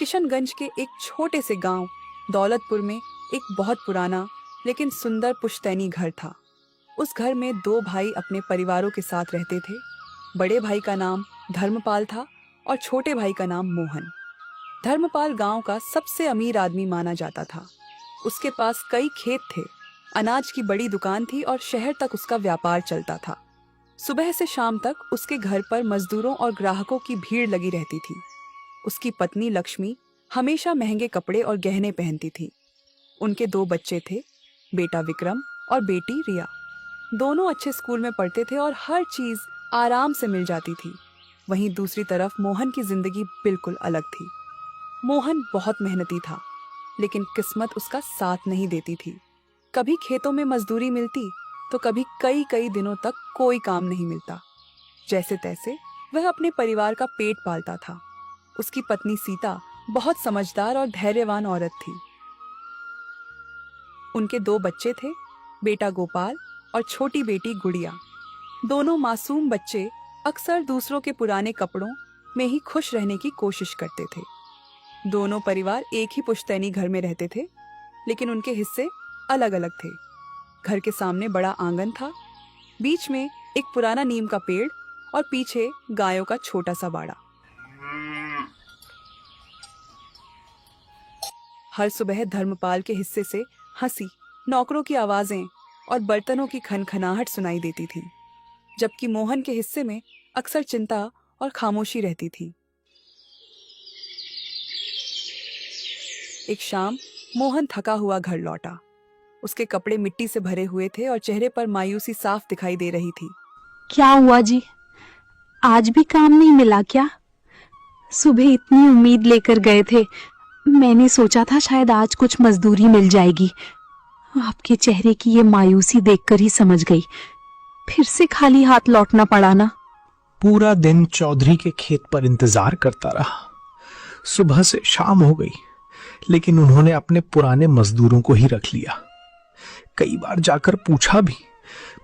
किशनगंज के एक छोटे से गांव दौलतपुर में एक बहुत पुराना लेकिन सुंदर पुश्तैनी घर था। उस घर में दो भाई अपने परिवारों के साथ रहते थे। बड़े भाई का नाम धर्मपाल था और छोटे भाई का नाम मोहन। धर्मपाल गांव का सबसे अमीर आदमी माना जाता था। उसके पास कई खेत थे, अनाज की बड़ी दुकान थी और शहर तक उसका व्यापार चलता था। सुबह से शाम तक उसके घर पर मजदूरों और ग्राहकों की भीड़ लगी रहती थी। उसकी पत्नी लक्ष्मी हमेशा महंगे कपड़े और गहने पहनती थी। उनके दो बच्चे थे, बेटा विक्रम और बेटी रिया। दोनों अच्छे स्कूल में पढ़ते थे और हर चीज आराम से मिल जाती थी। वहीं दूसरी तरफ मोहन की जिंदगी बिल्कुल अलग थी। मोहन बहुत मेहनती था, लेकिन किस्मत उसका साथ नहीं देती थी। कभी खेतों में मजदूरी मिलती तो कभी कई कई दिनों तक कोई काम नहीं मिलता। जैसे तैसे वह अपने परिवार का पेट पालता था। उसकी पत्नी सीता बहुत समझदार और धैर्यवान औरत थी। उनके दो बच्चे थे, बेटा गोपाल और छोटी बेटी गुड़िया। दोनों मासूम बच्चे अक्सर दूसरों के पुराने कपड़ों में ही खुश रहने की कोशिश करते थे। दोनों परिवार एक ही पुश्तैनी घर में रहते थे, लेकिन उनके हिस्से अलग अलग थे। घर के सामने बड़ा आंगन था, बीच में एक पुराना नीम का पेड़ और पीछे गायों का छोटा सा बाड़ा। हर सुबह धर्मपाल के हिस्से से हंसी, नौकरों की आवाजें और बर्तनों की खनखनाहट सुनाई देती थी, जबकि मोहन के हिस्से में अक्सर चिंता और खामोशी रहती थी। एक शाम मोहन थका हुआ घर लौटा। उसके कपड़े मिट्टी से भरे हुए थे और चेहरे पर मायूसी साफ दिखाई दे रही थी। क्या हुआ जी? आज भी काम नहीं मिला क्या? सुबह इतनी उम्मीद लेकर गए थे, मैंने सोचा था शायद आज कुछ मजदूरी मिल जाएगी। आपके चेहरे की ये मायूसी देखकर ही समझ गई, फिर से खाली हाथ लौटना पड़ा ना। पूरा दिन चौधरी के खेत पर इंतजार करता रहा। सुबह से शाम हो गई, लेकिन उन्होंने अपने पुराने मजदूरों को ही रख लिया। कई बार जाकर पूछा भी,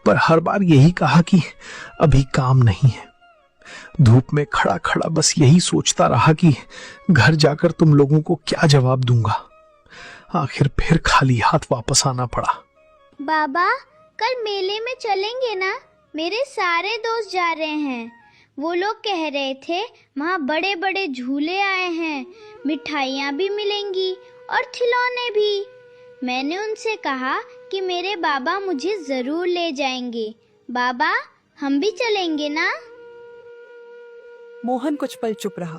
पर हर बार यही कहा कि अभी काम नहीं है। धूप में खड़ा खड़ा बस यही सोचता रहा कि घर जाकर तुम लोगों को क्या जवाब दूंगा। आखिर फिर खाली हाथ वापस आना पड़ा। बाबा, कल मेले में चलेंगे ना? मेरे सारे दोस्त जा रहे हैं। वो लोग कह रहे थे वहाँ बड़े बड़े झूले आए हैं, मिठाइयाँ भी मिलेंगी और खिलौने भी। मैंने उनसे कहा कि मेरे बाबा मुझे जरूर ले जाएंगे। बाबा, हम भी चलेंगे ना? मोहन कुछ पल चुप रहा।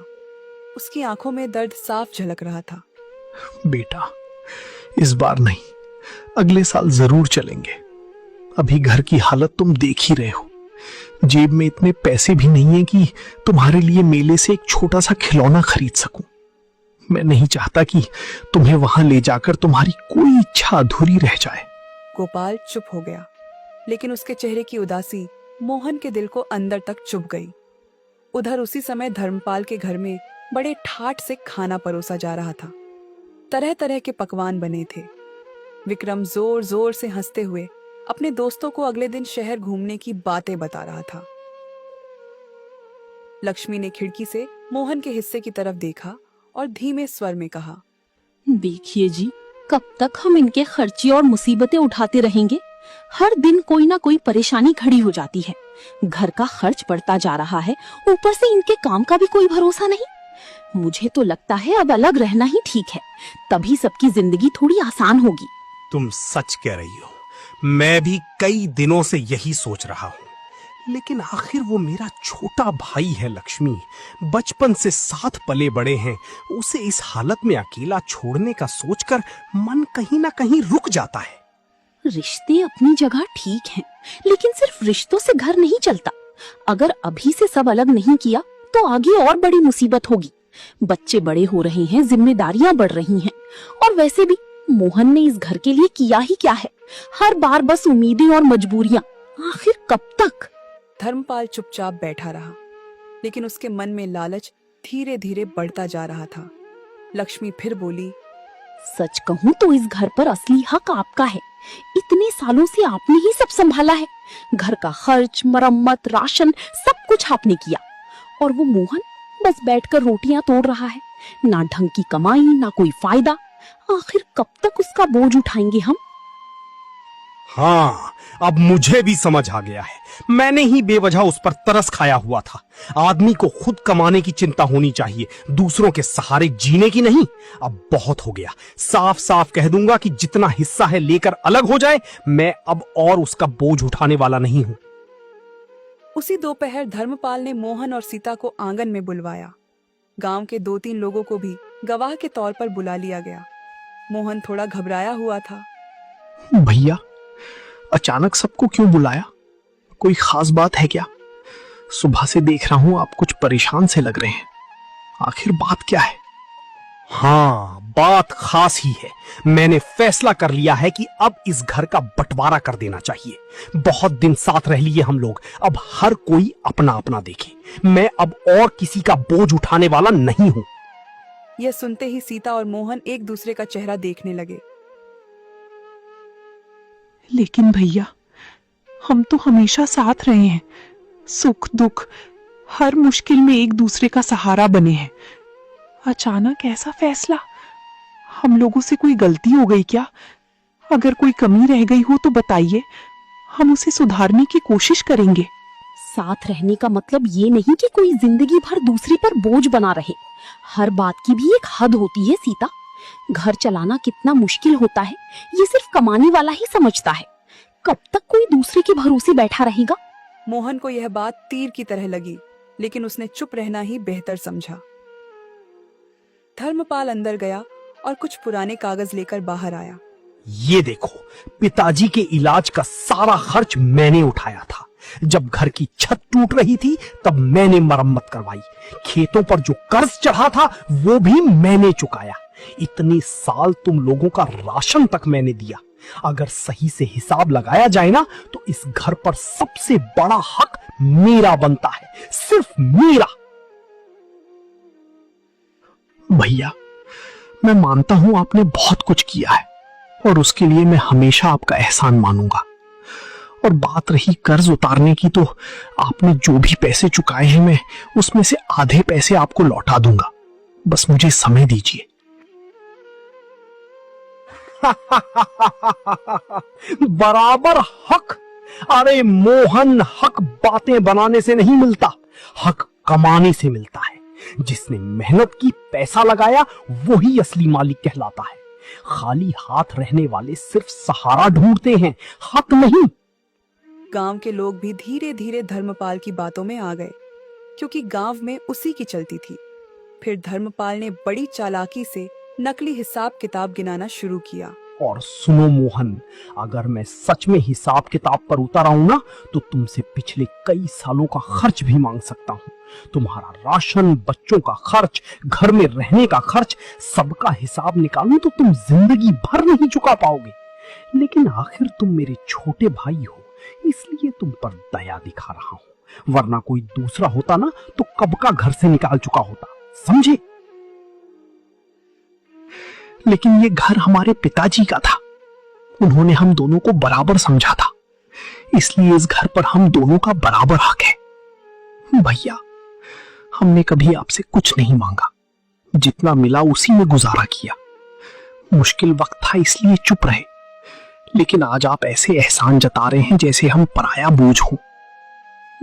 उसकी आंखों में दर्द साफ झलक रहा था। बेटा, इस बार नहीं, अगले साल जरूर चलेंगे। अभी घर की हालत तुम देख ही रहे हो। जेब में इतने पैसे भी नहीं है कि तुम्हारे लिए मेले से एक छोटा सा खिलौना खरीद सकूं। मैं नहीं चाहता कि तुम्हें वहां ले जाकर तुम्हारी कोई इच्छा अधूरी रह जाए। गोपाल चुप हो गया, लेकिन उसके चेहरे की उदासी मोहन के दिल को अंदर तक चुभ गई। उधर उसी समय धर्मपाल के घर में बड़े ठाठ से खाना परोसा जा रहा था। तरह तरह के पकवान बने थे। विक्रम जोर जोर से हंसते हुए अपने दोस्तों को अगले दिन शहर घूमने की बातें बता रहा था। लक्ष्मी ने खिड़की से मोहन के हिस्से की तरफ देखा और धीमे स्वर में कहा, देखिए जी, कब तक हम इनके खर्चे और मुसीबतें उठाते रहेंगे? हर दिन कोई ना कोई परेशानी खड़ी हो जाती है। घर का खर्च बढ़ता जा रहा है, ऊपर से इनके काम का भी कोई भरोसा नहीं। मुझे तो लगता है अब अलग रहना ही ठीक है, तभी सबकी जिंदगी थोड़ी आसान होगी। तुम सच कह रही हो। मैं भी कई दिनों से यही सोच रहा हूँ, लेकिन आखिर वो मेरा छोटा भाई है लक्ष्मी। बचपन से साथ पले बड़े हैं। उसे इस हालत में अकेला छोड़ने का सोचकर मन कहीं ना कहीं रुक जाता है। रिश्ते अपनी जगह ठीक हैं, लेकिन सिर्फ रिश्तों से घर नहीं चलता। अगर अभी से सब अलग नहीं किया तो आगे और बड़ी मुसीबत होगी। बच्चे बड़े हो रहे हैं, जिम्मेदारियां बढ़ रही हैं, और वैसे भी मोहन ने इस घर के लिए किया ही क्या है? हर बार बस उम्मीदें और मजबूरियां। आखिर कब तक? धर्मपाल चुपचाप बैठा रहा, लेकिन उसके मन में लालच धीरे धीरे बढ़ता जा रहा था। लक्ष्मी फिर बोली, सच कहूँ तो इस घर पर असली हक आपका है। इतने सालों से आपने ही सब संभाला है। घर का खर्च, मरम्मत, राशन, सब कुछ आपने किया। और वो मोहन बस बैठकर रोटियां तोड़ रहा है। ना ढंग की कमाई, ना कोई फायदा। आखिर कब तक उसका बोझ उठाएंगे हम? हाँ, अब मुझे भी समझ आ गया है। मैंने ही बेवजह उस पर तरस खाया हुआ था। आदमी को खुद कमाने की चिंता होनी चाहिए, दूसरों के सहारे जीने की नहीं। अब बहुत हो गया। साफ साफ कह दूंगा कि जितना हिस्सा है लेकर अलग हो जाए। मैं अब और उसका बोझ उठाने वाला नहीं हूं। उसी दोपहर धर्मपाल ने मोहन और सीता को आंगन में बुलवाया। गांव के 2-3 लोगों को भी गवाह के तौर पर बुला लिया गया। मोहन थोड़ा घबराया हुआ था। भैया, अचानक सबको क्यों बुलाया? कोई खास बात है क्या? सुबह से देख रहा हूं आप कुछ परेशान से लग रहे हैं। आखिर बात क्या है? हाँ, बात खास ही है। मैंने फैसला कर लिया है कि अब इस घर का बंटवारा कर देना चाहिए। बहुत दिन साथ रह लिए हम लोग, अब हर कोई अपना अपना देखे। मैं अब और किसी का बोझ उठाने वाला नहीं हूं। यह सुनते ही सीता और मोहन एक दूसरे का चेहरा देखने लगे। लेकिन भैया, हम तो हमेशा साथ रहे हैं। सुख दुख हर मुश्किल में एक दूसरे का सहारा बने हैं। अचानक ऐसा फैसला? हम लोगों से कोई गलती हो गई क्या? अगर कोई कमी रह गई हो तो बताइए, हम उसे सुधारने की कोशिश करेंगे। साथ रहने का मतलब ये नहीं कि कोई जिंदगी भर दूसरे पर बोझ बना रहे। हर बात की भी एक हद होती है सीता। घर चलाना कितना मुश्किल होता है ये सिर्फ कमाने वाला ही समझता है। कब तक कोई दूसरे के भरोसे बैठा रहेगा? मोहन को यह बात तीर की तरह लगी, लेकिन उसने चुप रहना ही बेहतर समझा। धर्मपाल अंदर गया और कुछ पुराने कागज लेकर बाहर आया। ये देखो, पिताजी के इलाज का सारा खर्च मैंने उठाया था। जब घर की छत टूट रही थी तब मैंने मरम्मत करवाई। खेतों पर जो कर्ज चढ़ा था वो भी मैंने चुकाया। इतने साल तुम लोगों का राशन तक मैंने दिया। अगर सही से हिसाब लगाया जाए ना तो इस घर पर सबसे बड़ा हक मेरा बनता है, सिर्फ मेरा। भैया, मैं मानता हूं आपने बहुत कुछ किया है और उसके लिए मैं हमेशा आपका एहसान मानूंगा। और बात रही कर्ज उतारने की, तो आपने जो भी पैसे चुकाए हैं मैं उसमें से आधे पैसे आपको लौटा दूंगा। बस मुझे समय दीजिए। बराबर हक? अरे मोहन, हक बातें बनाने से नहीं मिलता, हक कमाने से मिलता है। जिसने मेहनत की, पैसा लगाया, वही असली मालिक कहलाता है। खाली हाथ रहने वाले सिर्फ सहारा ढूंढते हैं, हक नहीं। गांव के लोग भी धीरे धीरे धर्मपाल की बातों में आ गए, क्योंकि गांव में उसी की चलती थी। फिर धर्मपाल ने बड़ी चालाकी से नकली हिसाब किताब गिनाना शुरू किया। और सुनो मोहन, अगर मैं सच में हिसाब किताब पर उतर आऊं ना तो तुमसे पिछले कई सालों का खर्च भी मांग सकता हूं। तुम्हारा राशन, बच्चों का खर्च, घर में रहने का खर्च, सबका हिसाब निकालूं तो तुम जिंदगी भर नहीं चुका पाओगे। लेकिन आखिर तुम मेरे छोटे भाई हो, इसलिए तुम पर दया दिखा रहा हूं। वरना कोई दूसरा होता ना तो कब का घर से निकाल चुका होता, समझे? लेकिन ये घर हमारे पिताजी का था। उन्होंने हम दोनों को बराबर समझा था, इसलिए इस घर पर हम दोनों का बराबर हक है। भैया, हमने कभी आपसे कुछ नहीं मांगा। जितना मिला उसी में गुजारा किया। मुश्किल वक्त था इसलिए चुप रहे। लेकिन आज आप ऐसे एहसान जता रहे हैं जैसे हम पराया बोझ हो।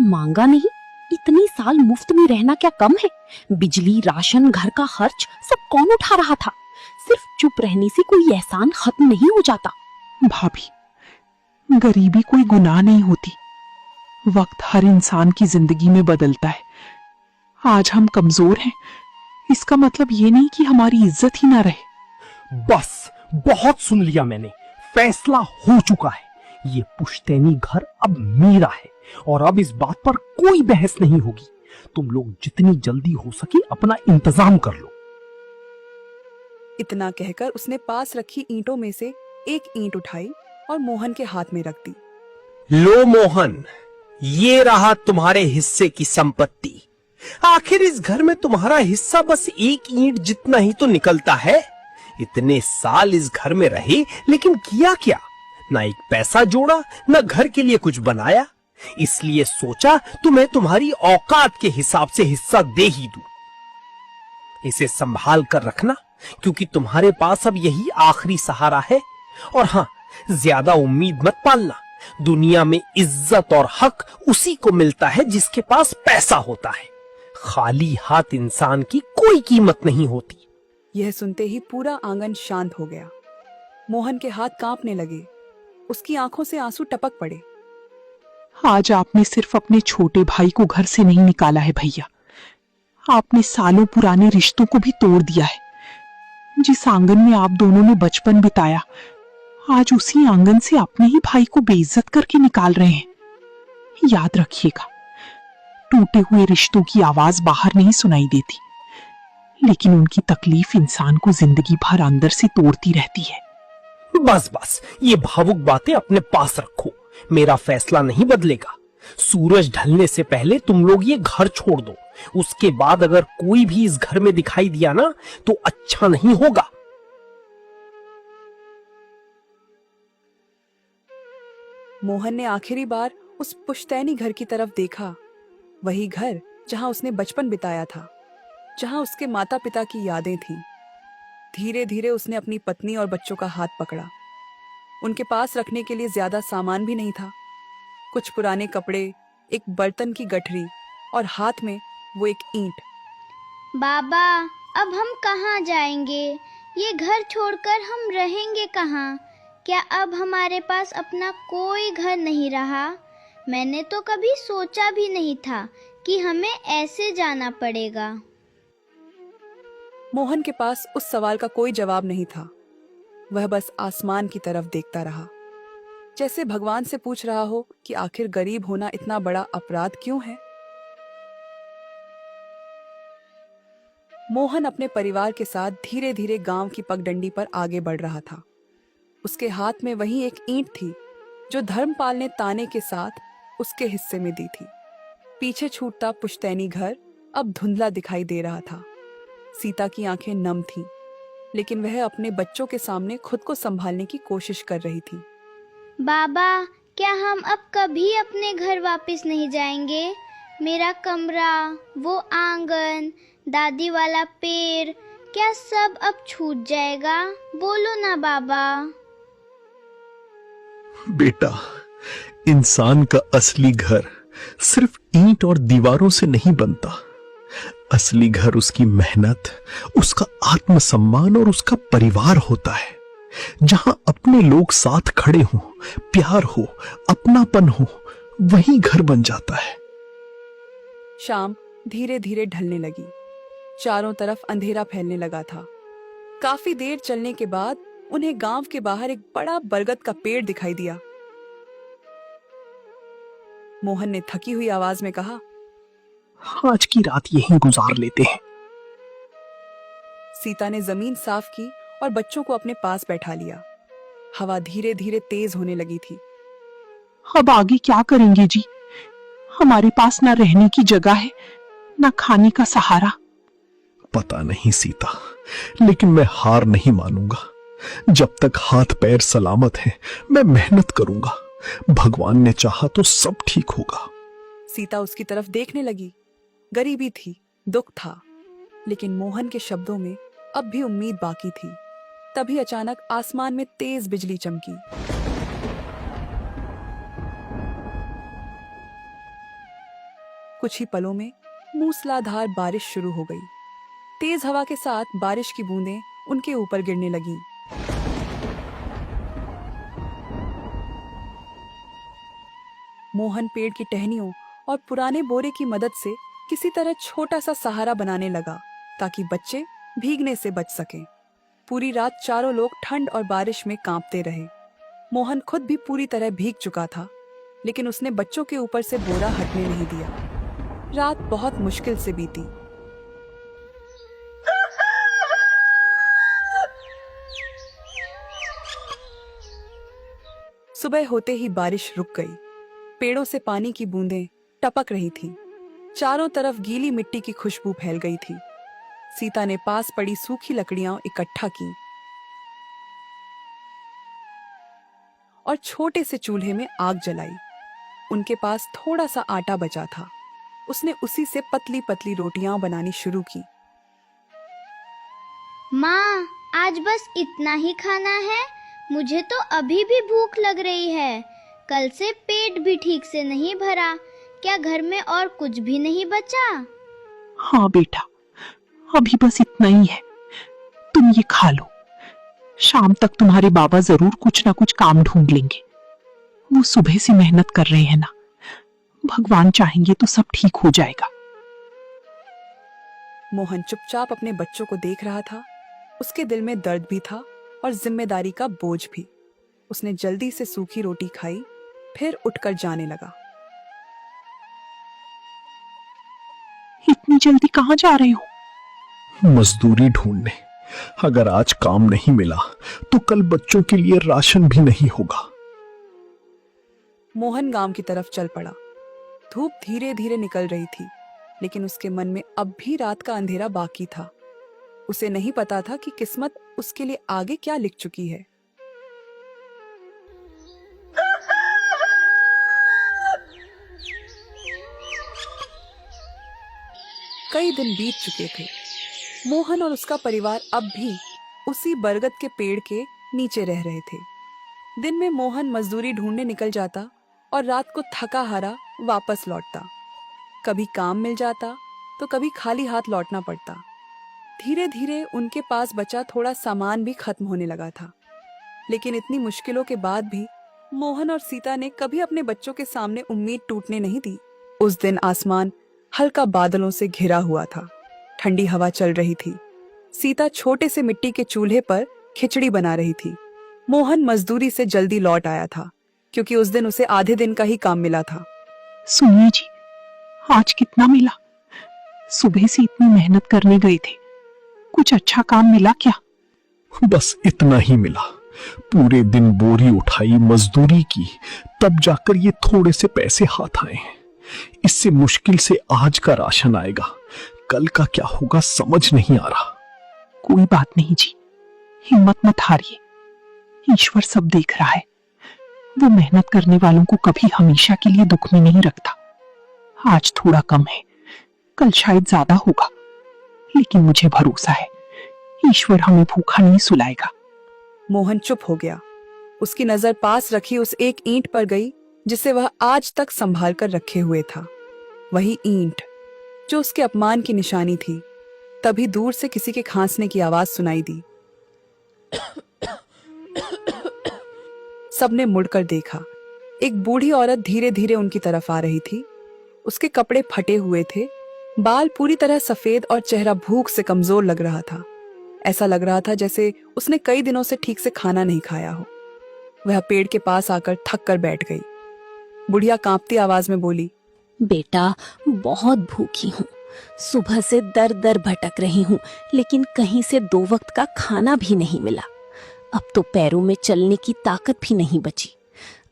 मांगा नहीं? इतने साल मुफ्त में रहना क्या कम है? बिजली, राशन, घर का खर्च सब कौन उठा रहा था? सिर्फ चुप रहने से कोई एहसान खत्म नहीं हो जाता। भाभी, गरीबी कोई गुनाह नहीं होती। वक्त हर इंसान की जिंदगी में बदलता है। आज हम कमजोर हैं, इसका मतलब ये नहीं कि हमारी इज्जत ही ना रहे। बस, बहुत सुन लिया मैंने। फैसला हो चुका है। ये पुश्तैनी घर अब मेरा है और अब इस बात पर कोई बहस नहीं होगी। तुम लोग जितनी जल्दी हो सके अपना इंतजाम कर लो। इतना कहकर उसने पास रखी ईंटों में से एक ईंट उठाई और मोहन के हाथ में रख दी। लो मोहन, ये रहा तुम्हारे हिस्से की संपत्ति। आखिर इस घर में तुम्हारा हिस्सा बस एक ईंट जितना ही तो निकलता है। इतने साल इस घर में रहे लेकिन किया क्या? ना एक पैसा जोड़ा, ना घर के लिए कुछ बनाया। इसलिए सोचा तुम्हें तुम्हारी औकात के हिसाब से हिस्सा दे ही दूं। इसे संभाल कर रखना, क्योंकि तुम्हारे पास अब यही आखिरी सहारा है। और हाँ, ज्यादा उम्मीद मत पालना। दुनिया में इज्जत और हक उसी को मिलता है जिसके पास पैसा होता है। खाली हाथ इंसान की कोई कीमत नहीं होती। यह सुनते ही पूरा आंगन शांत हो गया। मोहन के हाथ कांपने लगे, उसकी आंखों से आंसू टपक पड़े। आज आपने सिर्फ अपने छोटे भाई को घर से नहीं निकाला है भैया, आपने सालों पुराने रिश्तों को भी तोड़ दिया है। जिस आंगन में आप दोनों ने बचपन बिताया, आज उसी आंगन से अपने ही भाई को बेइज्जत करके निकाल रहे हैं। याद रखिएगा, टूटे हुए रिश्तों की आवाज बाहर नहीं सुनाई देती, लेकिन उनकी तकलीफ इंसान को जिंदगी भर अंदर से तोड़ती रहती है। बस बस, ये भावुक बातें अपने पास रखो। मेरा फैसला नहीं बदलेगा। सूरज ढलने से पहले तुम लोग ये घर छोड़ दो। उसके बाद अगर कोई भी इस घर में दिखाई दिया ना, तो अच्छा नहीं होगा। मोहन ने आखिरी बार उस पुश्तैनी घर की तरफ देखा, वही घर जहां उसने बचपन बिताया था, जहां उसके माता पिता की यादें थीं। धीरे धीरे उसने अपनी पत्नी और बच्चों का हाथ पकड़ा। उनके पास रखने के लिए ज्यादा सामान भी नहीं था। कुछ पुराने कपड़े, एक बर्तन की गठरी और हाथ में वो एक ईंट। बाबा, अब हम कहाँ जाएंगे? ये घर छोड़कर हम रहेंगे कहाँ? क्या अब हमारे पास अपना कोई घर नहीं रहा? मैंने तो कभी सोचा भी नहीं था कि हमें ऐसे जाना पड़ेगा। मोहन के पास उस सवाल का कोई जवाब नहीं था। वह बस आसमान की तरफ देखता रहा, जैसे भगवान से पूछ रहा हो कि आखिर गरीब होना इतना बड़ा अपराध क्यों है। मोहन अपने परिवार के साथ धीरे धीरे गांव की पगडंडी पर आगे बढ़ रहा था। उसके हाथ में वही एक ईंट थी जो धर्मपाल ने ताने के साथ उसके हिस्से में दी थी। पीछे छूटता पुश्तैनी घर अब धुंधला दिखाई दे रहा था। सीता की आंखें नम थीं, लेकिन वह अपने बच्चों के सामने खुद को संभालने की कोशिश कर रही थी। बाबा, क्या हम अब कभी अपने घर वापस नहीं जाएंगे? मेरा कमरा, वो आंगन, दादी वाला पेड़, क्या सब अब छूट जाएगा? बोलो ना बाबा। बेटा, इंसान का असली घर सिर्फ ईंट और दीवारों से नहीं बनता। असली घर उसकी मेहनत, उसका आत्मसम्मान और उसका परिवार होता है, जहां अपने लोग साथ खड़े हों, प्यार हो, अपनापन हो, वही घर बन जाता है। शाम धीरे धीरे ढलने लगी। चारों तरफ अंधेरा फैलने लगा था। काफी देर चलने के बाद उन्हें गांव के बाहर एक बड़ा बरगद का पेड़ दिखाई दिया। मोहन ने थकी हुई आवाज में कहा, आज की रात यहीं गुजार लेते हैं। सीता ने जमीन साफ की और बच्चों को अपने पास बैठा लिया। हवा धीरे धीरे तेज होने लगी थी। अब आगे क्या करेंगे जी? हमारे पास ना रहने की जगह है, ना खाने का सहारा। पता नहीं सीता, लेकिन मैं हार नहीं मानूंगा। जब तक हाथ पैर सलामत हैं, मैं मेहनत करूंगा। भगवान ने चाहा तो सब ठीक होगा। सीता उसकी तरफ देखने लगी। गरीबी थी, दुख था, लेकिन मोहन के शब्दों में अब भी उम्मीद बाकी थी। तभी अचानक आसमान में तेज बिजली चमकी। कुछ ही पलों में मूसलाधार बारिश शुरू हो गई। तेज हवा के साथ बारिश की बूंदें उनके ऊपर गिरने लगीं। मोहन पेड़ की टहनियों और पुराने बोरे की मदद से किसी तरह छोटा सा सहारा बनाने लगा, ताकि बच्चे भीगने से बच सकें। पूरी रात चारों लोग ठंड और बारिश में कांपते रहे। मोहन खुद भी पूरी तरह भीग चुका था, लेकिन उसने बच्चों के ऊपर से बोरा हटने नहीं दिया। रात बहुत मुश्किल से बीती। सुबह होते ही बारिश रुक गई। पेड़ों से पानी की बूंदें टपक रही थीं। चारों तरफ गीली मिट्टी की खुशबू फैल गई थी। सीता ने पास पड़ी सूखी लकड़ियां इकट्ठा की और छोटे से चूल्हे में आग जलाई। उनके पास थोड़ा सा आटा बचा था। उसने उसी से पतली पतली रोटियां बनानी शुरू की। माँ, आज बस इतना ही खाना है? मुझे तो अभी भी भूख लग रही है। कल से पेट भी ठीक से नहीं भरा। क्या घर में और कुछ भी नहीं बचा? हाँ बेटा, अभी बस इतना ही है, तुम ये खा लो। शाम तक तुम्हारे बाबा जरूर कुछ ना कुछ काम ढूंढ लेंगे। वो सुबह से मेहनत कर रहे हैं ना, भगवान चाहेंगे तो सब ठीक हो जाएगा। मोहन चुपचाप अपने बच्चों को देख रहा था। उसके दिल में दर्द भी था और जिम्मेदारी का बोझ भी। उसने जल्दी से सूखी रोटी खाई, फिर उठकर जाने लगा। इतनी जल्दी कहाँ जा रहे हो? मजदूरी ढूंढने। अगर आज काम नहीं मिला तो कल बच्चों के लिए राशन भी नहीं होगा। मोहन गांव की तरफ चल पड़ा। धूप धीरे धीरे निकल रही थी, लेकिन उसके मन में अब भी रात का अंधेरा बाकी था। उसे नहीं पता था कि किस्मत उसके लिए आगे क्या लिख चुकी है। कई दिन बीत चुके थे। मोहन और उसका परिवार अब भी उसी बरगद के पेड़ के नीचे रह रहे थे। दिन में मोहन मजदूरी ढूंढने निकल जाता और रात को थका हारा वापस लौटता। कभी काम मिल जाता तो कभी खाली हाथ लौटना पड़ता। धीरे धीरे उनके पास बचा थोड़ा सामान भी खत्म होने लगा था। लेकिन इतनी मुश्किलों के बाद भी मोहन और सीता ने कभी अपने बच्चों के सामने उम्मीद टूटने नहीं दी। उस दिन आसमान हल्का बादलों से घिरा हुआ था। ठंडी हवा चल रही थी। सीता छोटे से मिट्टी के चूल्हे पर खिचड़ी बना रही थी। मोहन मजदूरी से जल्दी लौट आया था, क्योंकि उस दिन उसे आधे दिन का ही काम मिला था। सुनिए जी, आज कितना मिला? सुबह से इतनी मेहनत करने गए थे, कुछ अच्छा काम मिला क्या? बस इतना ही मिला। पूरे दिन बोरी उठाई, मजदूरी की, तब जाकर ये थोड़े से पैसे हाथ आए हैं। इससे मुश्किल से आज का राशन आएगा, कल का क्या होगा समझ नहीं आ रहा। कोई बात नहीं जी, हिम्मत मत हारिए, ईश्वर सब देख रहा है। वो मेहनत करने वालों को कभी हमेशा के लिए दुख में नहीं रखता। आज थोड़ा कम है, कल शायद ज्यादा होगा, लेकिन मुझे भरोसा है ईश्वर हमें भूखा नहीं सुलाएगा। मोहन चुप हो गया। उसकी नजर पास रखी उस एक ईंट पर गई जिसे वह आज तक संभाल कर रखे हुए था। वही ईंट जो उसके अपमान की निशानी थी। तभी दूर से किसी के खांसने की आवाज सुनाई दी। सबने मुड़कर देखा। एक बूढ़ी औरत धीरे धीरे उनकी तरफ आ रही थी। उसके कपड़े फटे हुए थे, बाल पूरी तरह सफेद और चेहरा भूख से कमजोर लग रहा था। ऐसा लग रहा था जैसे उसने कई दिनों से ठीक से खाना नहीं खाया हो। वह पेड़ के पास आकर थक कर बैठ गई। बुढ़िया कांपती आवाज में बोली, बेटा, बहुत भूखी हूँ। सुबह से दर दर भटक रही हूँ, लेकिन कहीं से 2 वक्त का खाना भी नहीं मिला। अब तो पैरों में चलने की ताकत भी नहीं बची।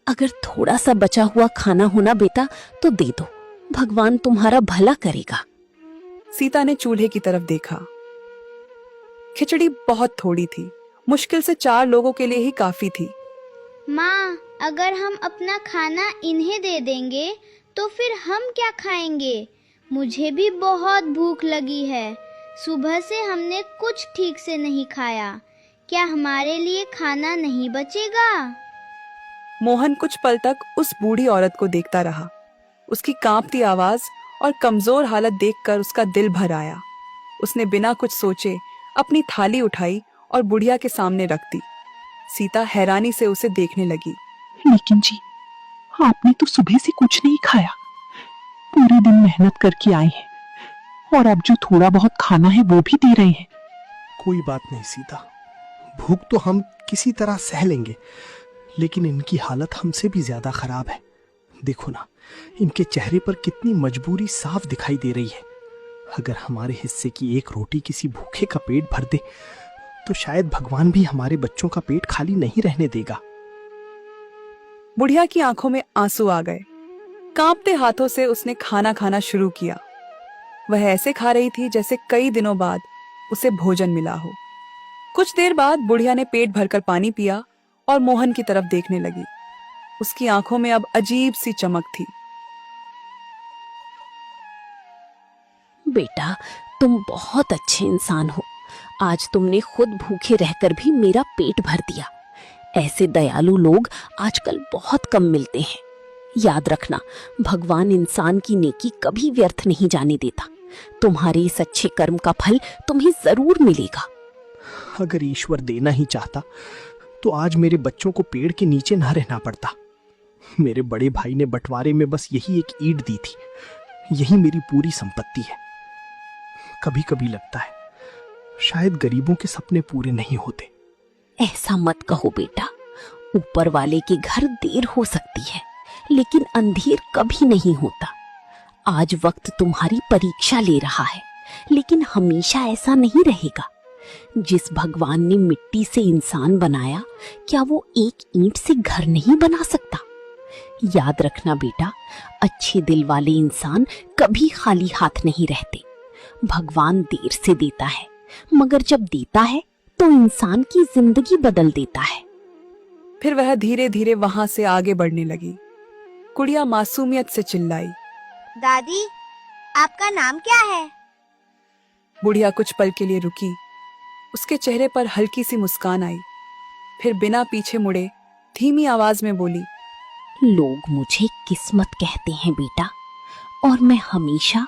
अगर थोड़ा सा बचा हुआ खाना होना बेटा तो दे दो, भगवान तुम्हारा भला करेगा। सीता ने चूल्हे की तरफ देखा। खिचड़ी बहुत थोड़ी थी, मुश्किल से 4 लोगों के लिए ही काफी थी। माँ, अगर हम अपना खाना इन्हें दे देंगे तो फिर हम क्या खाएंगे? मुझे भी बहुत भूख लगी है। सुबह से हमने कुछ ठीक से नहीं खाया। क्या हमारे लिए खाना नहीं बचेगा? मोहन कुछ पल तक उस बूढ़ी औरत को देखता रहा। उसकी कांपती आवाज और कमजोर हालत देखकर उसका दिल भर आया। उसने बिना कुछ सोचे अपनी थाली उठाई और बुढ़िया के सामने रख दी। सीता हैरानी से उसे देखने लगी। लेकिन जी, आपने तो सुबह से कुछ नहीं खाया, पूरे दिन मेहनत करके आए हैं, और अब जो थोड़ा बहुत खाना है वो भी दे रहे हैं। कोई बात नहीं सीता, भूख तो हम किसी तरह सह लेंगे, लेकिन इनकी हालत हमसे भी ज्यादा खराब है। देखो ना, इनके चेहरे पर कितनी मजबूरी साफ दिखाई दे रही है। अगर हमारे हिस्से की एक रोटी किसी भूखे का पेट भर दे तो शायद भगवान भी हमारे बच्चों का पेट खाली नहीं रहने देगा। बुढ़िया की आंखों में आंसू आ गए। कांपते हाथों से उसने खाना खाना शुरू किया। वह ऐसे खा रही थी जैसे कई दिनों बाद उसे भोजन मिला हो। कुछ देर बाद बुढ़िया ने पेट भरकर पानी पिया और मोहन की तरफ देखने लगी। उसकी आंखों में अब अजीब सी चमक थी। बेटा, तुम बहुत अच्छे इंसान हो। आज तुमने खुद भूखे रहकर भी मेरा पेट भर दिया। ऐसे दयालु लोग आजकल बहुत कम मिलते हैं। याद रखना, भगवान इंसान की नेकी कभी व्यर्थ नहीं जाने देता। तुम्हारे इस अच्छे कर्म का फल तुम्हें जरूर मिलेगा। अगर ईश्वर देना ही चाहता तो आज मेरे बच्चों को पेड़ के नीचे ना रहना पड़ता। मेरे बड़े भाई ने बंटवारे में बस यही एक ईंट दी थी, यही मेरी पूरी संपत्ति है। कभी कभी लगता है शायद गरीबों के सपने पूरे नहीं होते। ऐसा मत कहो बेटा, ऊपर वाले के घर देर हो सकती है लेकिन अंधेर कभी नहीं होता। आज वक्त तुम्हारी परीक्षा ले रहा है लेकिन हमेशा ऐसा नहीं रहेगा। जिस भगवान ने मिट्टी से इंसान बनाया, क्या वो एक ईंट से घर नहीं बना सकता? याद रखना बेटा, अच्छे दिल वाले इंसान कभी खाली हाथ नहीं रहते। भगवान देर से देता है मगर जब देता है तो इंसान की जिंदगी बदल देता है। फिर वह धीरे धीरे वहां से आगे बढ़ने लगी। कुड़िया मासूमियत से चिल्लाई, दादी, आपका नाम क्या है? बुढ़िया कुछ पल के लिए रुकी। उसके चेहरे पर हल्की सी मुस्कान आई। फिर बिना पीछे मुड़े धीमी आवाज में बोली, लोग मुझे किस्मत कहते हैं बेटा, और मैं हमेशा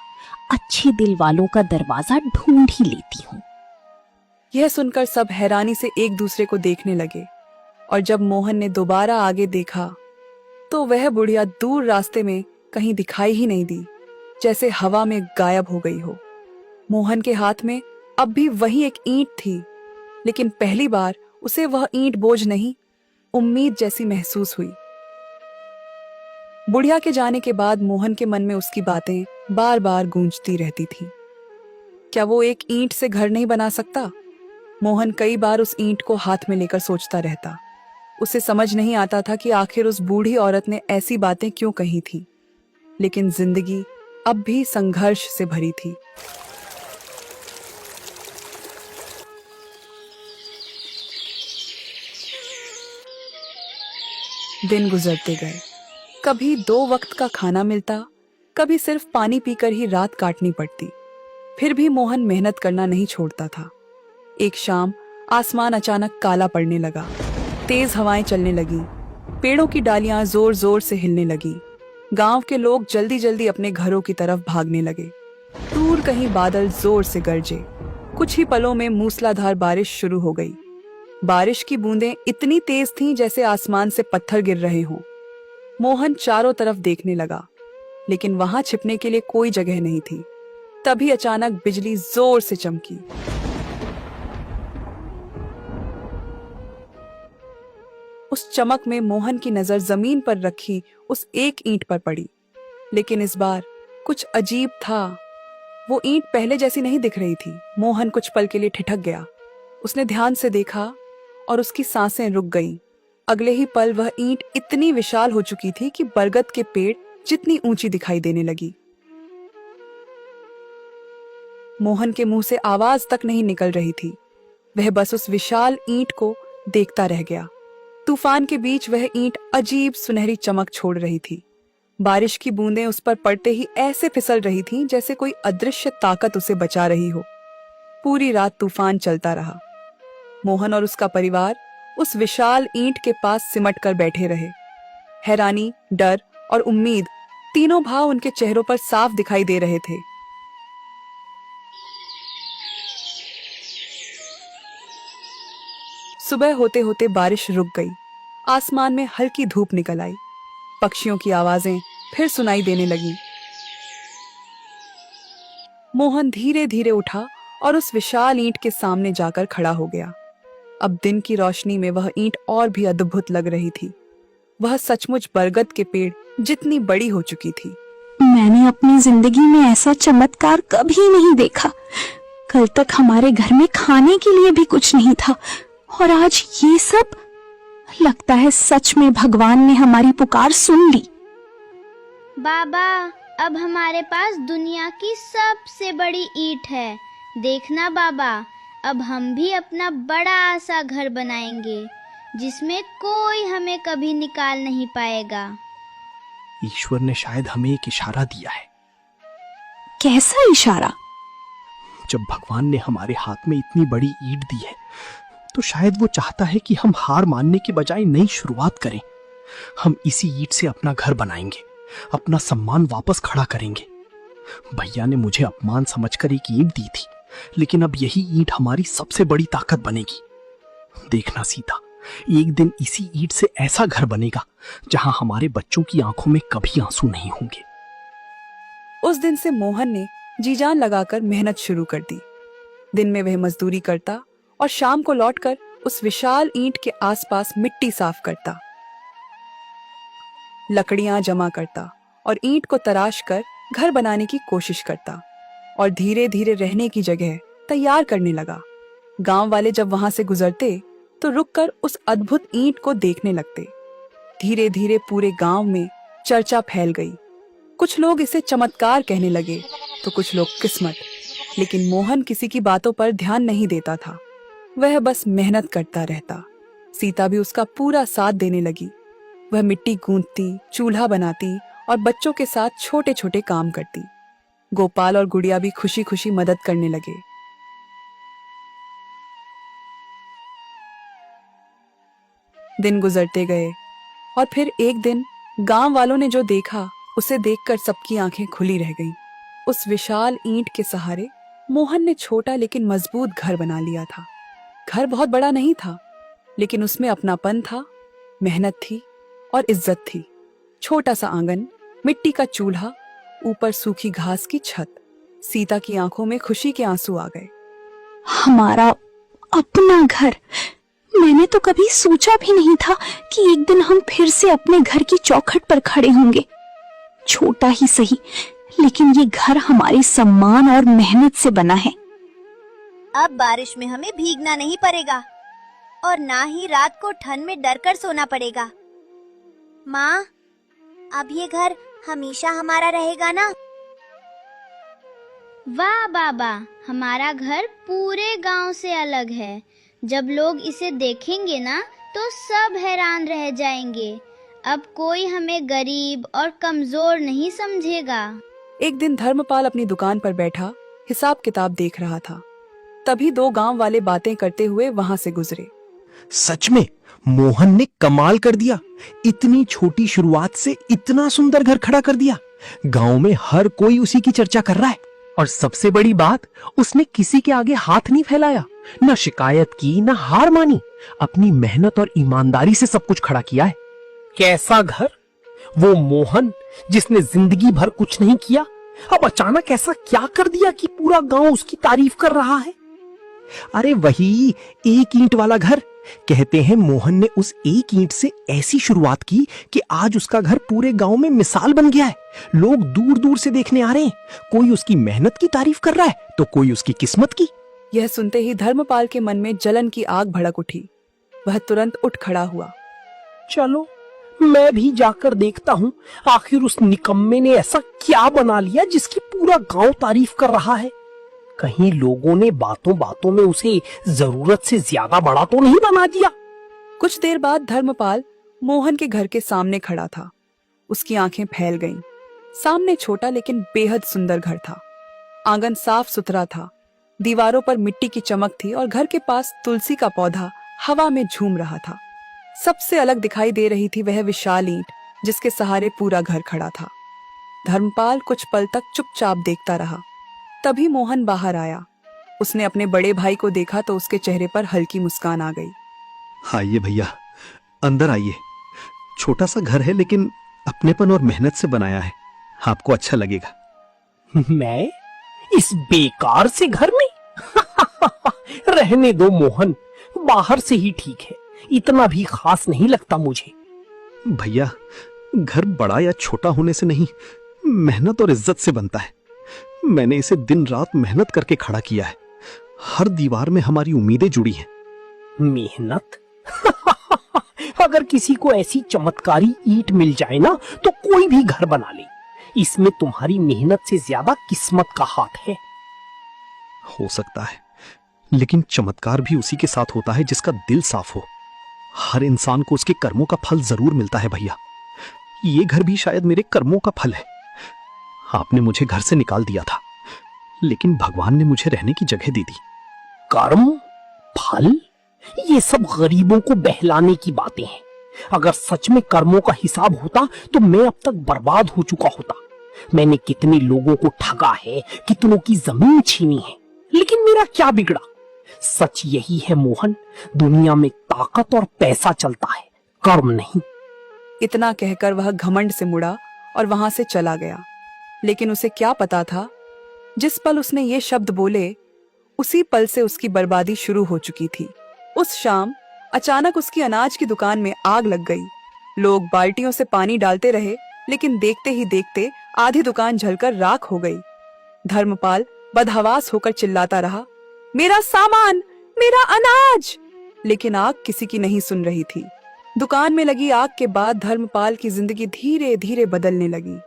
अच्छे दिल वालों का दरवाजा ढूंढ ही लेती हूँ। यह सुनकर सब हैरानी से एक दूसरे को देखने लगे और जब मोहन ने दोबारा आगे देखा तो वह बुढ़िया दूर रास्ते में कहीं दिखाई ही नहीं दी, जैसे हवा में गायब हो गई हो। मोहन के हाथ में अब भी वही एक ईंट थी, लेकिन पहली बार उसे वह ईंट बोझ नहीं, उम्मीद जैसी महसूस हुई। बुढ़िया के जाने के बाद मोहन के मन में उसकी बातें बार बार गूंजती रहती थी। क्या वो एक ईंट से घर नहीं बना सकता? मोहन कई बार उस ईंट को हाथ में लेकर सोचता रहता। उसे समझ नहीं आता था कि आखिर उस बूढ़ी औरत ने ऐसी बातें क्यों कही थी, लेकिन जिंदगी अब भी संघर्ष से भरी थी। दिन गुजरते गए। कभी 2 वक्त का खाना मिलता, कभी सिर्फ पानी पीकर ही रात काटनी पड़ती। फिर भी मोहन मेहनत करना नहीं छोड़ता था। एक शाम आसमान अचानक काला पड़ने लगा। तेज हवाएं चलने लगी, पेड़ों की डालियां जोर जोर से हिलने लगी। गांव के लोग जल्दी जल्दी अपने घरों की तरफ भागने लगे। दूर कहीं बादल जोर से गरजे। कुछ ही पलों में मूसलाधार बारिश शुरू हो गई। बारिश की बूंदें इतनी तेज थीं जैसे आसमान से पत्थर गिर रहे हों। मोहन चारों तरफ देखने लगा, लेकिन वहां छिपने के लिए कोई जगह नहीं थी। तभी अचानक बिजली जोर से चमकी। उस चमक में मोहन की नजर जमीन पर रखी उस एक ईंट पर पड़ी, लेकिन इस बार कुछ अजीब था। वो ईंट पहले जैसी नहीं दिख रही थी। मोहन कुछ पल के लिए ठिठक गया। उसने ध्यान से देखा और उसकी सांसें रुक गईं। अगले ही पल वह ईंट इतनी विशाल हो चुकी थी कि बरगद के पेड़ जितनी ऊंची दिखाई देने लगी। मोहन के मुंह से आवाज तक नहीं निकल रही थी। वह बस उस विशाल ईंट को देखता रह गया। तूफान के बीच वह ईंट अजीब सुनहरी चमक छोड़ रही थी। बारिश की बूंदें उस पर पड़ते ही ऐसे फिसल रही थीं जैसे कोई अदृश्य ताकत उसे बचा रही हो। पूरी रात तूफान चलता रहा। मोहन और उसका परिवार उस विशाल ईंट के पास सिमट कर बैठे रहे। हैरानी, डर और उम्मीद, तीनों भाव उनके चेहरों पर साफ दिखाई दे रहे थे। सुबह होते होते बारिश रुक गई। आसमान में हल्की धूप निकल आई। पक्षियों की आवाजें फिर सुनाई देने लगी। मोहन धीरे धीरे उठा और उस विशाल ईंट के सामने जाकर खड़ा हो गया। अब दिन की रोशनी में वह ईंट और भी अद्भुत लग रही थी। वह सचमुच बरगद के पेड़ जितनी बड़ी हो चुकी थी। मैंने अपनी जिंदगी में ऐसा चमत्कार कभी नहीं देखा। कल तक हमारे घर में खाने के लिए भी कुछ नहीं था और आज ये सब। लगता है सच में भगवान ने हमारी पुकार सुन ली। बाबा, अब हमारे पास दुनिया की सबसे बड़ी ईंट है। देखना बाबा, अब हम भी अपना बड़ा सा घर बनाएंगे जिसमें कोई हमें कभी निकाल नहीं पाएगा। ईश्वर ने शायद हमें एक इशारा दिया है। कैसा इशारा? जब भगवान ने हमारे हाथ में इतनी बड़ी ईंट दी है तो शायद वो चाहता है कि हम हार मानने के बजाय नई शुरुआत करें। हम इसी ईंट से अपना घर बनाएंगे, अपना सम्मान वापस खड़ा करेंगे। भैया ने मुझे अपमान समझकर एक ईंट दी थी, लेकिन अब यही ईंट हमारी सबसे बड़ी ताकत बनेगी। देखना सीता, एक दिन इसी ईंट से ऐसा घर बनेगा जहां हमारे बच्चों की आंखों में कभी आंसू नहीं होंगे। उस दिन से मोहन ने जी जान लगाकर मेहनत शुरू कर दी। दिन में वह मजदूरी करता और शाम को लौटकर उस विशाल ईंट के आसपास मिट्टी साफ करता, लकड़ियां जमा करता और ईंट को तराश कर घर बनाने की कोशिश करता और धीरे धीरे रहने की जगह तैयार करने लगा। गांव वाले जब वहां से गुजरते तो रुककर उस अद्भुत ईंट को देखने लगते। धीरे धीरे पूरे गांव में चर्चा फैल गई। कुछ लोग इसे चमत्कार कहने लगे तो कुछ लोग किस्मत, लेकिन मोहन किसी की बातों पर ध्यान नहीं देता था। वह बस मेहनत करता रहता। सीता भी उसका पूरा साथ देने लगी। वह मिट्टी गूंथती, चूल्हा बनाती और बच्चों के साथ छोटे छोटे काम करती। गोपाल और गुड़िया भी खुशी खुशी मदद करने लगे। दिन गुजरते गए और फिर एक दिन गांव वालों ने जो देखा उसे देखकर सबकी आंखें खुली रह गईं। उस विशाल ईंट के सहारे मोहन ने छोटा लेकिन मजबूत घर बना लिया था। घर बहुत बड़ा नहीं था, लेकिन उसमें अपनापन था, मेहनत थी और इज्जत थी। छोटा सा आंगन, मिट्टी का चूल्हा, ऊपर सूखी घास की छत। सीता की आंखों में खुशी के आंसू आ गए। हमारा अपना घर! मैंने तो कभी सोचा भी नहीं था कि एक दिन हम फिर से अपने घर की चौखट पर खड़े होंगे। छोटा ही सही, लेकिन ये घर हमारे सम्मान और मेहनत से बना है। अब बारिश में हमें भीगना नहीं पड़ेगा और ना ही रात को ठंड में डर कर सोना पड़ेगा। माँ, अब ये घर हमेशा हमारा रहेगा ना? वाह बाबा, हमारा घर पूरे गांव से अलग है। जब लोग इसे देखेंगे ना तो सब हैरान रह जाएंगे। अब कोई हमें गरीब और कमजोर नहीं समझेगा। एक दिन धर्मपाल अपनी दुकान पर बैठा हिसाब किताब देख रहा था। तभी दो गांव वाले बातें करते हुए वहां से गुजरे। सच में मोहन ने कमाल कर दिया। इतनी छोटी शुरुआत से इतना सुंदर घर खड़ा कर दिया। गांव में हर कोई उसी की चर्चा कर रहा है। और सबसे बड़ी बात, उसने किसी के आगे हाथ नहीं फैलाया, न शिकायत की, न हार मानी। अपनी मेहनत और ईमानदारी से सब कुछ खड़ा किया है। कैसा घर! वो मोहन जिसने जिंदगी भर कुछ नहीं किया, अब अचानक ऐसा क्या कर दिया कि पूरा गांव उसकी तारीफ कर रहा है। अरे वही एक ईंट वाला घर। कहते हैं मोहन ने उस एक ईंट से ऐसी शुरुआत की कि आज उसका घर पूरे गांव में मिसाल बन गया है। लोग दूर दूर से देखने आ रहे हैं। कोई उसकी मेहनत की तारीफ कर रहा है तो कोई उसकी किस्मत की। यह सुनते ही धर्मपाल के मन में जलन की आग भड़क उठी। वह तुरंत उठ खड़ा हुआ। चलो मैं भी जाकर देखता हूँ, आखिर उस निकम्मे ने ऐसा क्या बना लिया जिसकी पूरा गांव तारीफ कर रहा है। कहीं लोगों ने बातों बातों में उसे जरूरत से ज्यादा बड़ा तो नहीं बना दिया। कुछ देर बाद धर्मपाल मोहन के घर के सामने खड़ा था। उसकी आंखें फैल गईं। सामने छोटा लेकिन बेहद सुंदर घर था। आंगन साफ सुथरा था। दीवारों पर मिट्टी की चमक थी और घर के पास तुलसी का पौधा हवा में झूम रहा था। सबसे अलग दिखाई दे रही थी वह विशाल ईंट जिसके सहारे पूरा घर खड़ा था। धर्मपाल कुछ पल तक चुपचाप देखता रहा। तभी मोहन बाहर आया। उसने अपने बड़े भाई को देखा तो उसके चेहरे पर हल्की मुस्कान आ गई। आइए भैया, अंदर आइए। छोटा सा घर है लेकिन अपनेपन और मेहनत से बनाया है। आपको अच्छा लगेगा। मैं इस बेकार से घर में? रहने दो मोहन, बाहर से ही ठीक है। इतना भी खास नहीं लगता मुझे। भैया, घर बड़ा या छोटा होने से नहीं, मेहनत और इज्जत से बनता है। मैंने इसे दिन रात मेहनत करके खड़ा किया है। हर दीवार में हमारी उम्मीदें जुड़ी हैं। मेहनत? अगर किसी को ऐसी चमत्कारी ईंट मिल जाए ना तो कोई भी घर बना ले। इसमें तुम्हारी मेहनत से ज्यादा किस्मत का हाथ है। हो सकता है, लेकिन चमत्कार भी उसी के साथ होता है जिसका दिल साफ हो। हर इंसान को उसके कर्मों का फल जरूर मिलता है भैया। ये घर भी शायद मेरे कर्मों का फल है। आपने मुझे घर से निकाल दिया था, लेकिन भगवान ने मुझे रहने की जगह दे दी। कर्म, फल, ये सब गरीबों को बहलाने की बातें हैं। अगर सच में कर्मों का हिसाब होता तो मैं अब तक बर्बाद हो चुका होता। मैंने कितने लोगों को ठगा है, कितनों की जमीन छीनी है, लेकिन मेरा क्या बिगड़ा? सच यही है मोहन, दुनिया में ताकत और पैसा चलता है, कर्म नहीं। इतना कहकर वह घमंड से मुड़ा और वहां से चला गया। लेकिन उसे क्या पता था, जिस पल उसने ये शब्द बोले उसी पल से उसकी बर्बादी शुरू हो चुकी थी। उस शाम अचानक उसकी अनाज की दुकान में आग लग गई। लोग बाल्टियों से पानी डालते रहे, लेकिन देखते ही देखते आधी दुकान जलकर राख हो गई। धर्मपाल बदहवास होकर चिल्लाता रहा, मेरा सामान, मेरा अनाज! लेकिन आग किसी की नहीं सुन रही थी। दुकान में लगी आग के बाद धर्मपाल की जिंदगी धीरे धीरे बदलने लगी।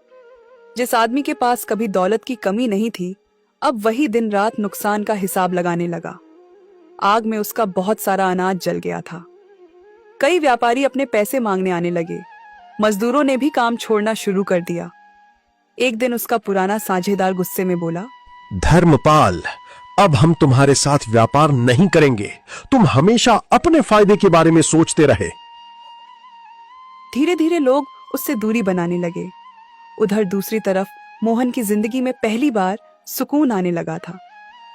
जिस आदमी के पास कभी दौलत की कमी नहीं थी, अब वही दिन रात नुकसान का हिसाब लगाने लगा। आग में उसका बहुत सारा अनाज जल गया था। कई व्यापारी अपने पैसे मांगने आने लगे। मजदूरों ने भी काम छोड़ना शुरू कर दिया। एक दिन उसका पुराना साझेदार गुस्से में बोला, धर्मपाल, अब हम तुम्हारे साथ व्यापार नहीं करेंगे। तुम हमेशा अपने फायदे के बारे में सोचते रहे। धीरे धीरे लोग उससे दूरी बनाने लगे। उधर दूसरी तरफ मोहन की जिंदगी में पहली बार सुकून आने लगा था।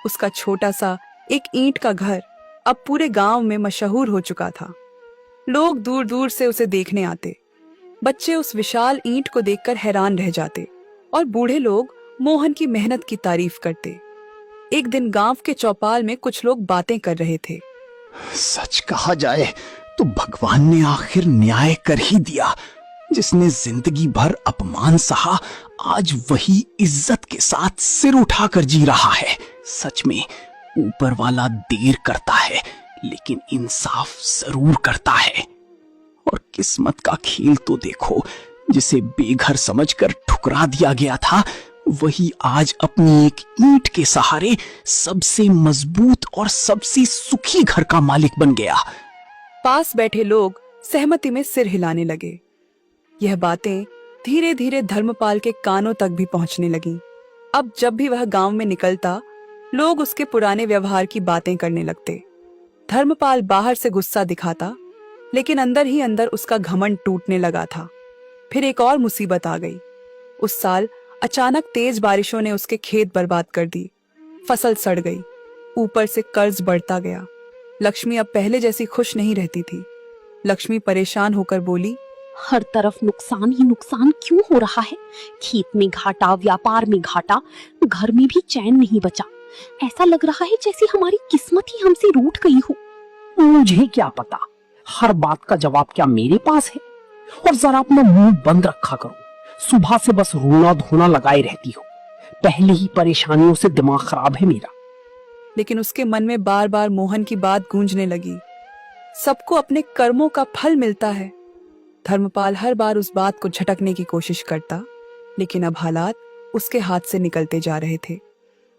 उसका छोटा सा एक ईंट का घर अब पूरे गांव में मशहूर हो चुका था। लोग दूर दूर से उसे देखने आते। बच्चे उस विशाल ईंट को देखकर हैरान रह जाते और बूढ़े लोग मोहन की मेहनत की तारीफ करते। एक दिन गांव के चौपाल में कुछ लोग बातें कर रहे थे। सच कहा जाए तो भगवान ने आखिर न्याय कर ही दिया। जिसने जिंदगी भर अपमान सहा, आज वही इज्जत के साथ सिर उठाकर जी रहा है। सच में ऊपर वाला देर करता है, लेकिन इंसाफ जरूर करता है। और किस्मत का खेल तो देखो, जिसे बेघर समझकर ठुकरा दिया गया था, वही आज अपनी एक ईंट के सहारे सबसे मजबूत और सबसे सुखी घर का मालिक बन गया। पास बैठे लोग सहमति में सिर हिलाने लगे। यह बातें धीरे धीरे धर्मपाल के कानों तक भी पहुंचने लगीं। अब जब भी वह गांव में निकलता, लोग उसके पुराने व्यवहार की बातें करने लगते। धर्मपाल बाहर से गुस्सा दिखाता, लेकिन अंदर ही अंदर उसका घमंड टूटने लगा था। फिर एक और मुसीबत आ गई। उस साल अचानक तेज बारिशों ने उसके खेत बर्बाद कर दी। फसल सड़ गई, ऊपर से कर्ज बढ़ता गया। लक्ष्मी अब पहले जैसी खुश नहीं रहती थी। लक्ष्मी परेशान होकर बोली, हर तरफ नुकसान ही नुकसान क्यों हो रहा है? खेत में घाटा, व्यापार में घाटा, घर में भी चैन नहीं बचा। ऐसा लग रहा है जैसे हमारी किस्मत ही हमसे रूठ गई हो। मुझे क्या पता, हर बात का जवाब क्या मेरे पास है? और जरा अपना मुंह बंद रखा करो। सुबह से बस रोना धोना लगाए रहती हो। पहले ही परेशानियों से दिमाग खराब है मेरा। लेकिन उसके मन में बार बार मोहन की बात गूंजने लगी। सबको अपने कर्मों का फल मिलता है। धर्मपाल हर बार उस बात को झटकने की कोशिश करता, लेकिन अब हालात उसके हाथ से निकलते जा रहे थे।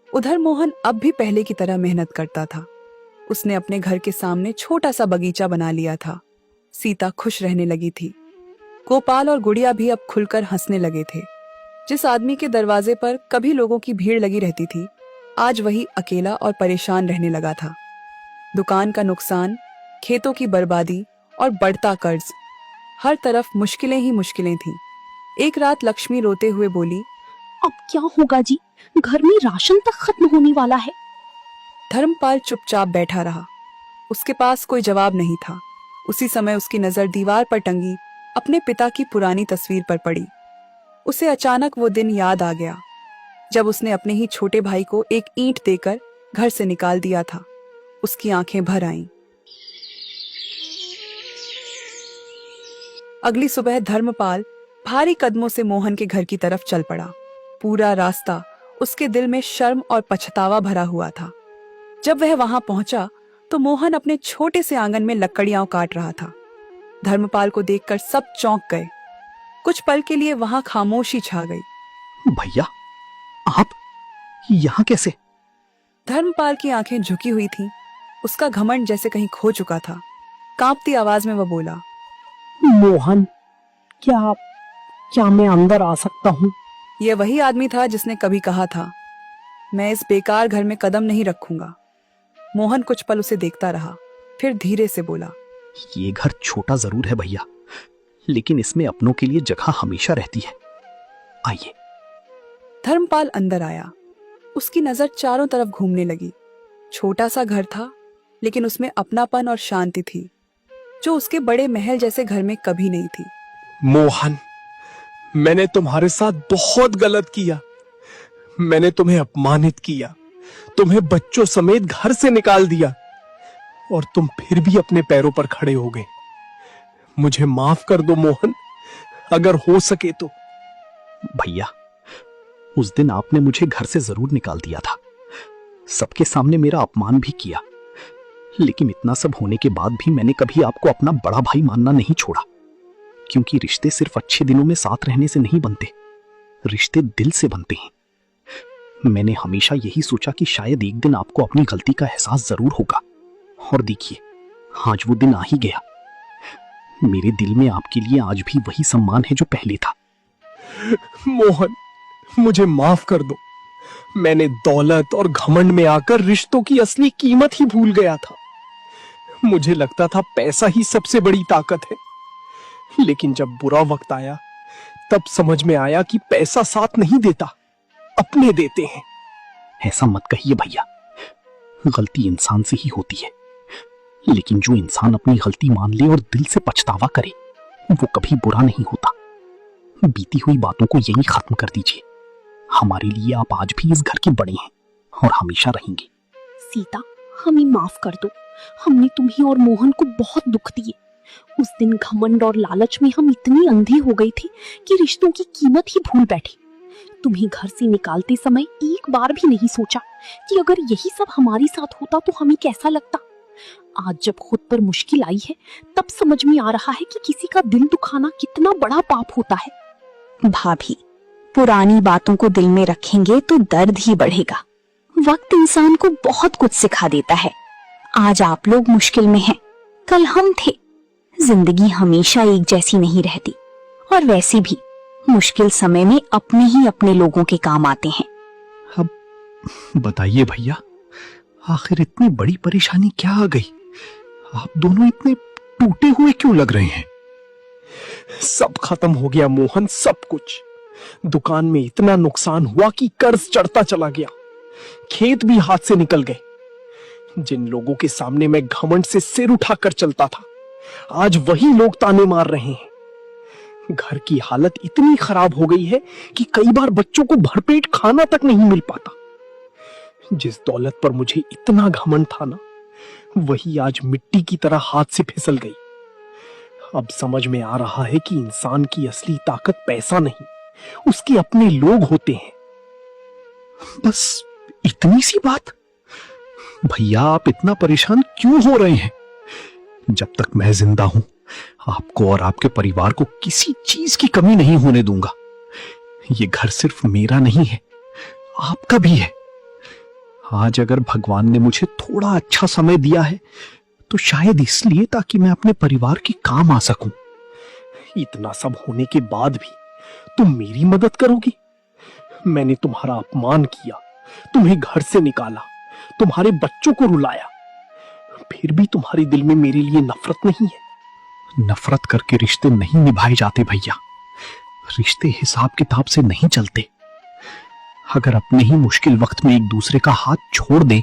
उधर मोहन अब भी पहले की तरह मेहनत करता था। उसने अपने घर के सामने छोटा सा बगीचा बना लिया था। सीता खुश रहने लगी थी। गोपाल और गुड़िया भी अब खुलकर हंसने लगे थे। जिस आदमी के दरवाजे पर कभी लोगों की भीड़ लगी रहती थी, आज वही अकेला और परेशान रहने लगा था। दुकान का नुकसान, खेतों की बर्बादी और बढ़ता कर्ज, हर तरफ मुश्किलें ही मुश्किलें थीं। एक रात लक्ष्मी रोते हुए बोली, अब क्या होगा जी? घर में राशन तक खत्म होने वाला है। धर्मपाल चुपचाप बैठा रहा। उसके पास कोई जवाब नहीं था। उसी समय उसकी नजर दीवार पर टंगी अपने पिता की पुरानी तस्वीर पर पड़ी। उसे अचानक वो दिन याद आ गया जब उसने अपने ही छोटे भाई को एक ईंट देकर घर से निकाल दिया था। उसकी आंखें भर आईं। अगली सुबह धर्मपाल भारी कदमों से मोहन के घर की तरफ चल पड़ा। पूरा रास्ता उसके दिल में शर्म और पछतावा भरा हुआ था। जब वह वहां पहुंचा तो मोहन अपने छोटे से आंगन में लकड़ियां काट रहा था। धर्मपाल को देखकर सब चौंक गए। कुछ पल के लिए वहां खामोशी छा गई। भैया, आप यहाँ कैसे? धर्मपाल की आंखें झुकी हुई थीं। उसका घमंड जैसे कहीं खो चुका था। कांपती आवाज में वह बोला, मोहन, क्या मैं अंदर आ सकता हूँ? यह वही आदमी था जिसने कभी कहा था, मैं इस बेकार घर में कदम नहीं रखूंगा। मोहन कुछ पल उसे देखता रहा, फिर धीरे से बोला, ये घर छोटा जरूर है भैया, लेकिन इसमें अपनों के लिए जगह हमेशा रहती है। आइए। धर्मपाल अंदर आया। उसकी नजर चारों तरफ घूमने लगी। छोटा सा घर था, लेकिन उसमें अपनापन और शांति थी, जो उसके बड़े महल जैसे घर में कभी नहीं थी। मोहन, मैंने तुम्हारे साथ बहुत गलत किया। मैंने तुम्हें अपमानित किया, तुम्हें बच्चों समेत घर से निकाल दिया, और तुम फिर भी अपने पैरों पर खड़े हो गए। मुझे माफ कर दो मोहन, अगर हो सके तो। भैया, उस दिन आपने मुझे घर से जरूर निकाल दिया था, सबके सामने मेरा अपमान भी किया, लेकिन इतना सब होने के बाद भी मैंने कभी आपको अपना बड़ा भाई मानना नहीं छोड़ा, क्योंकि रिश्ते सिर्फ अच्छे दिनों में साथ रहने से नहीं बनते, रिश्ते दिल से बनते हैं। मैंने हमेशा यही सोचा कि शायद एक दिन आपको अपनी गलती का एहसास जरूर होगा, और देखिए, आज वो दिन आ ही गया। मेरे दिल में आपके लिए आज भी वही सम्मान है जो पहले था। मोहन, मुझे माफ कर दो। मैंने दौलत और घमंड में आकर रिश्तों की असली कीमत ही भूल गया था। मुझे लगता था पैसा ही सबसे बड़ी ताकत है, लेकिन जब बुरा वक्त आया तब समझ में आया कि पैसा साथ नहीं देता, अपने देते हैं। ऐसा मत कहिए भैया, गलती इंसान से ही होती है, लेकिन जो इंसान अपनी गलती मान ले और दिल से पछतावा करे, वो कभी बुरा नहीं होता। बीती हुई बातों को यहीं खत्म कर दीजिए। हमारे लिए आप आज भी इस घर के बड़े हैं और हमेशा रहेंगे। सीता, हमें माफ कर दो। हमने तुम्हें और मोहन को बहुत दुख दिए। उस दिन घमंड और लालच में हम इतने अंधे हो गए थे कि रिश्तों की कीमत ही भूल बैठे। तुम्हें घर से निकालते समय एक बार भी नहीं सोचा कि अगर यही सब हमारे साथ होता तो हमें कैसा लगता। आज जब खुद पर मुश्किल आई है, तब समझ में आ रहा है कि किसी का दिल दुखाना कितना बड़ा पाप होता है। भाभी, पुरानी बातों को दिल में रखेंगे तो दर्द ही बढ़ेगा। वक्त इंसान को बहुत कुछ सिखा देता है। आज आप लोग मुश्किल में हैं, कल हम थे। जिंदगी हमेशा एक जैसी नहीं रहती, और वैसे भी मुश्किल समय में अपने ही अपने लोगों के काम आते हैं। अब बताइए भैया, आखिर इतनी बड़ी परेशानी क्या आ गई? आप दोनों इतने टूटे हुए क्यों लग रहे हैं? सब खत्म हो गया मोहन, सब कुछ। दुकान में इतना नुकसान हुआ कि कर्ज चढ़ता चला गया। खेत भी हाथ से निकल गए। जिन लोगों के सामने मैं घमंड से सिर उठाकर चलता था, आज वही लोग ताने मार रहे हैं। घर की हालत इतनी खराब हो गई है कि कई बार बच्चों को भरपेट खाना तक नहीं मिल पाता। जिस दौलत पर मुझे इतना घमंड था ना, वही आज मिट्टी की तरह हाथ से फिसल गई। अब समझ में आ रहा है कि इंसान की असली ताकत पैसा नहीं, उसके अपने लोग होते हैं। बस इतनी सी बात? भैया, आप इतना परेशान क्यों हो रहे हैं? जब तक मैं जिंदा हूं, आपको और आपके परिवार को किसी चीज की कमी नहीं होने दूंगा। ये घर सिर्फ मेरा नहीं है, आपका भी है। आज अगर भगवान ने मुझे थोड़ा अच्छा समय दिया है, तो शायद इसलिए ताकि मैं अपने परिवार के काम आ सकूं। इतना सब होने के बाद भी तुम मेरी मदद करोगी? मैंने तुम्हारा अपमान किया, तुम्हें घर से निकाला, तुम्हारे बच्चों को रुलाया, फिर भी तुम्हारे दिल में मेरे लिए नफरत नहीं है। नफरत करके रिश्ते नहीं निभाए जाते भैया। रिश्ते हिसाब किताब से नहीं चलते। अगर अपने ही मुश्किल वक्त में एक दूसरे का हाथ छोड़ दे,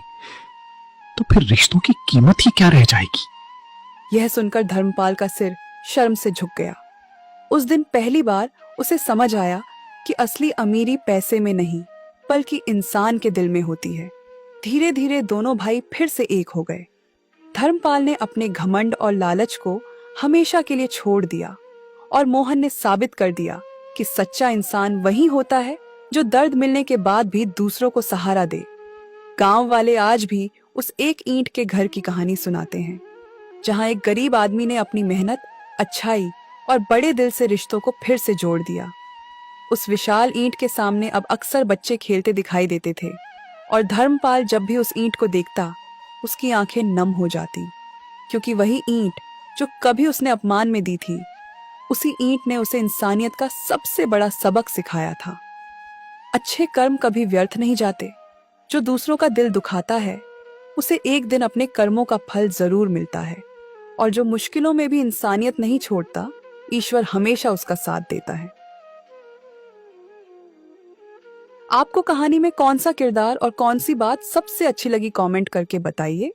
तो फिर रिश्तों की कीमत ही क्या रह जाएगी? यह सुनकर धर्मपाल का सिर शर्म से झुक गया। उस दिन पहली बार उसे समझ आया कि असली अमीरी पैसे में नहीं, बल्कि इंसान के दिल में होती है। धीरे धीरे दोनों भाई फिर से एक हो गए। धर्मपाल ने अपने घमंड और लालच को हमेशा के लिए छोड़ दिया, और मोहन ने साबित कर दिया कि सच्चा इंसान वही होता है जो दर्द मिलने के बाद भी दूसरों को सहारा दे। गांव वाले आज भी उस एक ईंट के घर की कहानी सुनाते हैं, जहां एक गरीब आदमी ने अपनी मेहनत, अच्छाई और बड़े दिल से रिश्तों को फिर से जोड़ दिया। उस विशाल ईंट के सामने अब अक्सर बच्चे खेलते दिखाई देते थे, और धर्मपाल जब भी उस ईंट को देखता, उसकी आंखें नम हो जाती, क्योंकि वही ईंट जो कभी उसने अपमान में दी थी, उसी ईंट ने उसे इंसानियत का सबसे बड़ा सबक सिखाया था। अच्छे कर्म कभी व्यर्थ नहीं जाते, जो दूसरों का दिल दुखाता है उसे एक दिन अपने कर्मों का फल जरूर मिलता है, और जो मुश्किलों में भी इंसानियत नहीं छोड़ता, ईश्वर हमेशा उसका साथ देता है। आपको कहानी में कौन सा किरदार और कौन सी बात सबसे अच्छी लगी कमेंट करके बताइए।